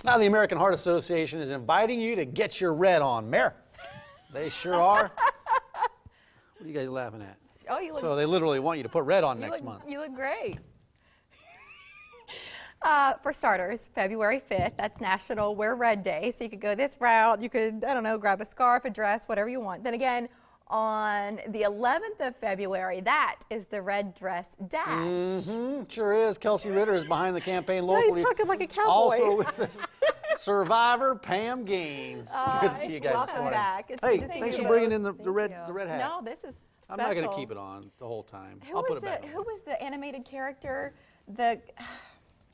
Now the American Heart Association is inviting you to get your red on. Mayor, they sure are. What are you guys laughing at? Oh, you look. So they literally want you to put red on next month. You look great. For starters, February 5th, that's National Wear Red Day. So you could go this route. You could, I don't know, grab a scarf, a dress, whatever you want. Then again, on the 11th of February, that is the Red Dress Dash. Mm-hmm, sure is. Kelsey Ritter is behind the campaign locally. No, he's talking like a cowboy. Also with us, Survivor Pam Gaines. Good to see you guys this welcome morning. back. It's Hey, good to see thanks you for bringing both. in the red hat. No, this is special. I'm not going to keep it on the whole time. Who I'll was put it back on. Who was the animated character?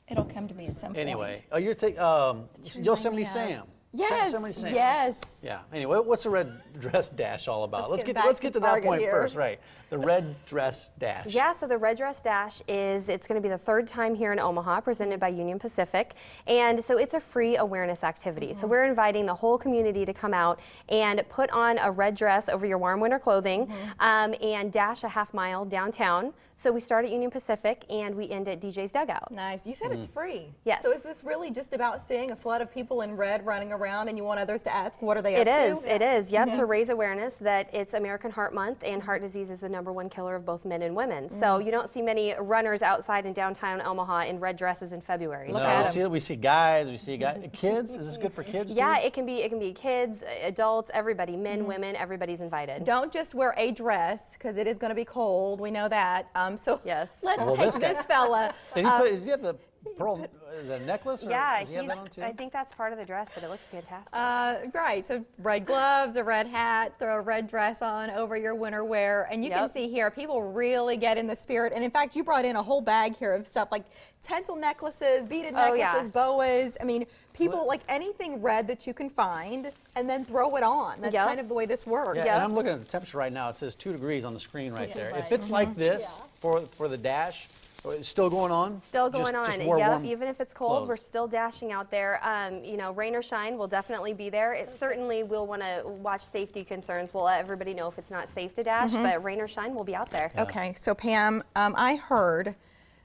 It'll come to me at some point. Anyway, oh, you're taking Yosemite Sam. Yes. Yosemite Sam. Yes. Yeah. Anyway, what's the Red Dress Dash all about? Let's get to that point here. first, right? The Red Dress Dash. Yeah, so the Red Dress Dash it's going to be the third time here in Omaha, presented by Union Pacific. And so it's a free awareness activity. So we're inviting the whole community to come out and put on a red dress over your warm winter clothing and dash a half-mile downtown. So we start at Union Pacific and we end at DJ's Dugout. Nice. You said it's free. Yes. So is this really just about seeing a flood of people in red running around and you want others to ask what are they up to? It is. Yep, to raise awareness that it's American Heart Month and heart disease is the #1 killer of both men and women. So you don't see many runners outside in downtown Omaha in red dresses in February. Look at 'em. We see guys, kids. Is this good for kids too? Yeah, it can be kids, adults, everybody, men, women, everybody's invited. Don't just wear a dress because it is going to be cold. We know that. So Yes. let's take this fella. Does he have the pearl, the necklace? Or Yeah, does he have that on too? I think that's part of the dress, but it looks fantastic. Right, so red gloves, a red hat, throw a red dress on over your winter wear, and you can see here, people really get in the spirit, and in fact, you brought in a whole bag here of stuff like tinsel necklaces, beaded necklaces, boas. I mean, people like anything red that you can find, and then throw it on. That's kind of the way this works. Yeah, and I'm looking at the temperature right now. It says 2 degrees on the screen right there. If it's like this for the dash, it's still going on? Still going on. Just Yep, even if it's cold, clothes. we're still dashing out there. You know, rain or shine, we'll definitely be there. It certainly will want to watch safety concerns. We'll let everybody know if it's not safe to dash, but rain or shine, we'll be out there. Okay, so Pam, I heard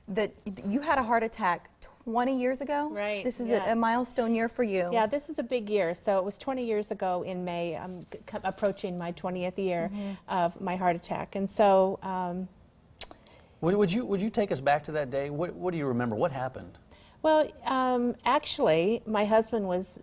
that you had a heart attack 20 years ago? Right, This is a milestone year for you. Yeah, this is a big year. So it was 20 years ago in May. I'm approaching my 20th year of my heart attack. And so Would you take us back to that day? What do you remember? What happened? well, actually, my husband was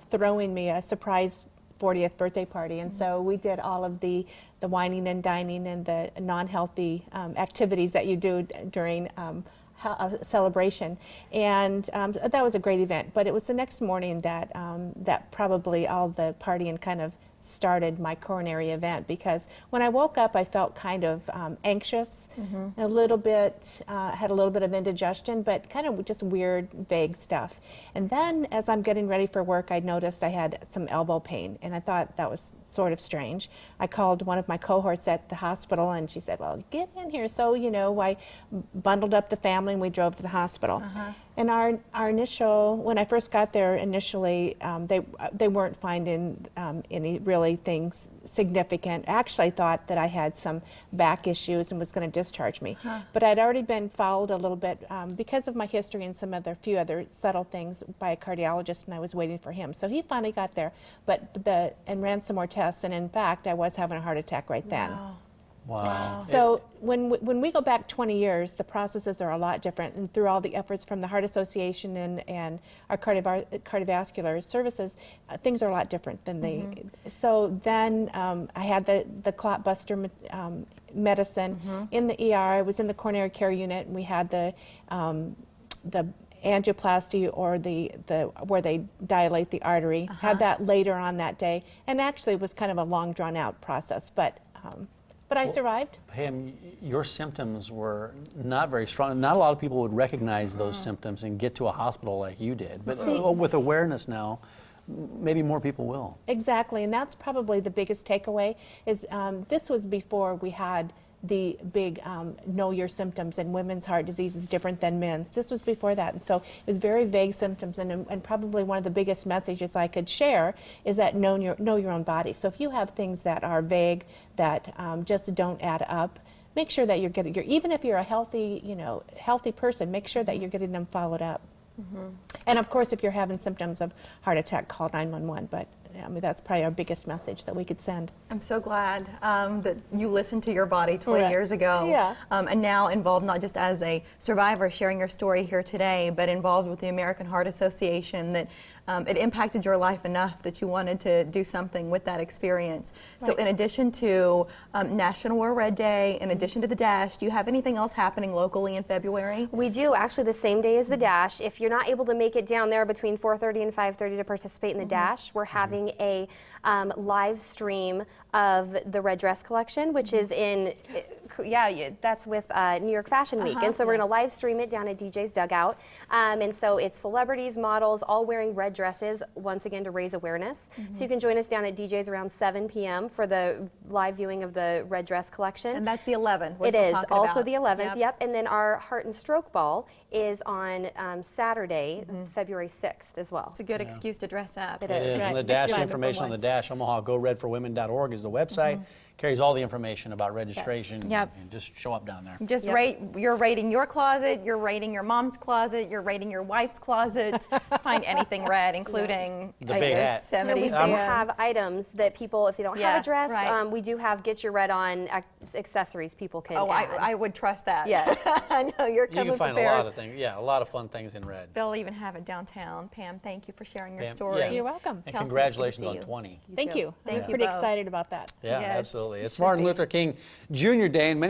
throwing me a surprise 40th birthday party, and so we did all of the wining and dining and the non-healthy activities that you do during a celebration, and that was a great event. But it was the next morning that that probably all the partying kind of started my coronary event, because when I woke up I felt kind of anxious, a little bit, had a little bit of indigestion, but kind of just weird, vague stuff. And then as I'm getting ready for work, I noticed I had some elbow pain, and I thought that was sort of strange. I called one of my cohorts at the hospital, and she said, well, get in here. So, you know, I bundled up the family and we drove to the hospital. And our initial, when I first got there initially, they weren't finding any really things significant. Actually, I thought that I had some back issues and was going to discharge me. But I'd already been followed a little bit because of my history and some few other subtle things by a cardiologist, and I was waiting for him. So he finally got there, and ran some more tests, and in fact, I was having a heart attack right then. Wow. So when we go back 20 years, the processes are a lot different, and through all the efforts from the Heart Association and our cardiovascular services, things are a lot different than they. So then I had the clot buster medicine in the ER. I was in the coronary care unit, and we had the angioplasty, or the where they dilate the artery. Had that later on that day, and actually it was kind of a long drawn out process, but I survived. Pam, your symptoms were not very strong. Not a lot of people would recognize those symptoms and get to a hospital like you did. But with awareness now, maybe more people will. Exactly, and that's probably the biggest takeaway. Is this was before we had the big know your symptoms, and women's heart disease is different than men's. This was before that, and so it was very vague symptoms, and probably one of the biggest messages I could share is that know your own body. So if you have things that are vague, that just don't add up, make sure that you're getting even if you're a healthy person, make sure that you're getting them followed up. And of course, if you're having symptoms of heart attack, call 911. But I mean, that's probably our biggest message that we could send. I'm so glad that you listened to your body 20 Right. years ago. Yeah. And now involved not just as a survivor sharing your story here today, but involved with the American Heart Association, that it impacted your life enough that you wanted to do something with that experience. So Right. in addition to National Wear Red Day, in addition to the Dash, do you have anything else happening locally in February? We do, actually, the same day as the Dash. If you're not able to make it down there between 4:30 and 5:30 to participate in the Dash, we're having a live stream of the red dress collection, which is in, that's with New York Fashion Week. And so we're going to live stream it down at DJ's Dugout. And so it's celebrities, models, all wearing red dresses, once again to raise awareness. So you can join us down at DJ's around 7 p.m. for the live viewing of the red dress collection. And that's the 11th. We're It still is talking also about. the 11th, Yep. yep. And then our Heart and Stroke Ball is on Saturday, February 6th as well. It's a good excuse to dress up. It It is. is, Right. and the It's Dash, wonderful information on one. the Dash, OmahaGoRedForWomen.org is the website. Carries all the information about registration. Yep. And just show up down there. Just Yep. you're raiding your closet, you're raiding your mom's closet, you're raiding your wife's closet. Find anything red, including The big hat. Yosemite We Sam. do have items that people, if they don't Yeah, have a dress, right. we do have Get Your Red On accessories people can Oh, add. I would trust that. Yes. I know you're You coming can find prepared. a lot of things, a lot of fun things in red. They'll even have it downtown. Pam, thank you for sharing your Pam, story. yeah. You're welcome. And Kelsey, congratulations good to on see you. 20. Thank you. Thank I'm you pretty both. excited about that. Yeah, Yes, absolutely. you It's should Martin be. Luther King Jr. Day,